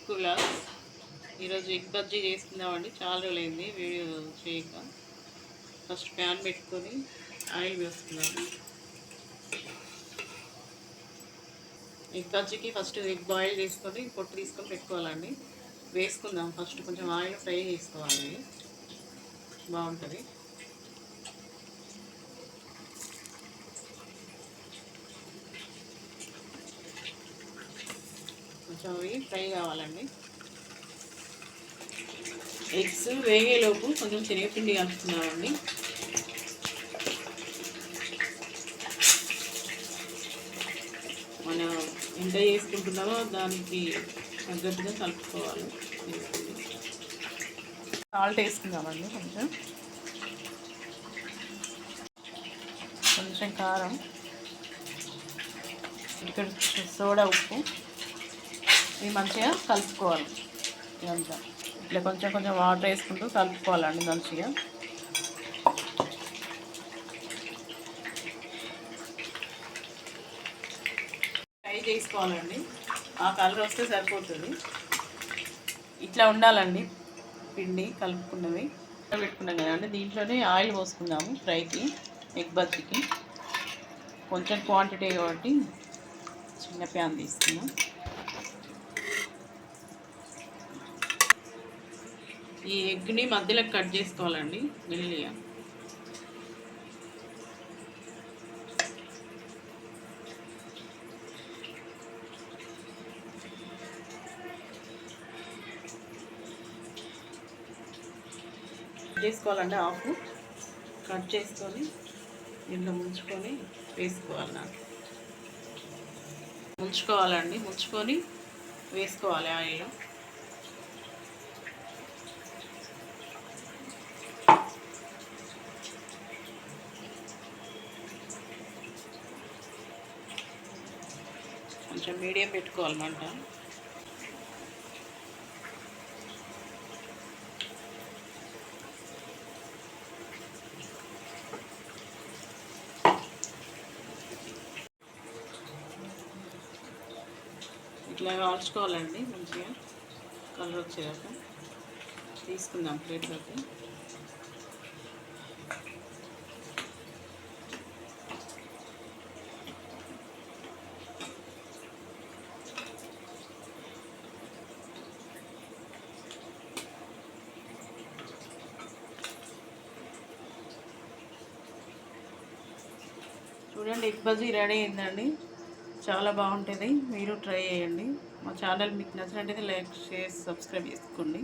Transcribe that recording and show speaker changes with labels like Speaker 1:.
Speaker 1: కుక్కు glass. ఈరోజు egg bajji చేసుకుందామండి. చాలా రోజులైంది వీడియో చేయక. ఫస్ట్ ప్యాన్ పెట్టుకొని ఆయిల్ వేసుకుందాము. ఎగ్ బజ్జీకి ఫస్ట్ ఎగ్ బాయిల్ చేసుకొని పొట్టు తీసుకొని పెట్టుకోవాలండి. వేసుకుందాం. ఫస్ట్ కొంచెం ఆయిల్ ఫ్రై చేసుకోవాలి, బాగుంటుంది. కొంచెం అవి ఫ్రై కావాలండి. ఎగ్స్ వేగేలోపు కొంచెం శనగపిండి కలుపుతున్నామండి. మనం ఎంత చేసుకుంటున్నామో దానికి తగ్గట్టుగా కలుపుకోవాలి. సాల్ట్ వేసుకుందామండి, కొంచెం కారం, ఇక్కడ సోడా ఉప్పు. ఇవి మంచిగా కలుపుకోవాలి. ఇదంతా ఇట్లా కొంచెం కొంచెం వాటర్ వేసుకుంటూ కలుపుకోవాలండి మంచిగా. ఫ్రై చేసుకోవాలండి. ఆ కలర్ వస్తే సరిపోతుంది. ఇట్లా ఉండాలండి పిండి కలుపుకున్నవి. పెట్టుకున్నాం కదండి, దీంట్లోనే ఆయిల్ పోసుకుందాము ఫ్రైకి, ఎగ్ బజ్జీకి. కొంచెం క్వాంటిటీ కాబట్టి చిన్న ప్యాన్ తీసుకున్నాం. ఈ ఎగ్ని మధ్యలో కట్ చేసుకోవాలండి మెల్లిగా. చేసుకోవాలండి, హాఫ్ కట్ చేసుకొని దీంట్లో ముంచుకొని వేసుకోవాలి. ముంచుకోవాలండి, ముంచుకొని వేసుకోవాలి ఆయిల్లో. కొంచెం మీడియం పెట్టుకోవాలి మంట. ఇట్లా కాల్చుకోవాలండి మంచిగా కలర్ వచ్చేదాకా. తీసుకుందాం ప్లేట్లోకి. చూడండి, ఎగ్ బజ్జీ రెడీ అయిందండి. చాలా బాగుంటుంది, మీరు ట్రై చేయండి. మా ఛానల్ మీకు నచ్చినట్టయితే లైక్, షేర్, సబ్స్క్రైబ్ చేసుకోండి.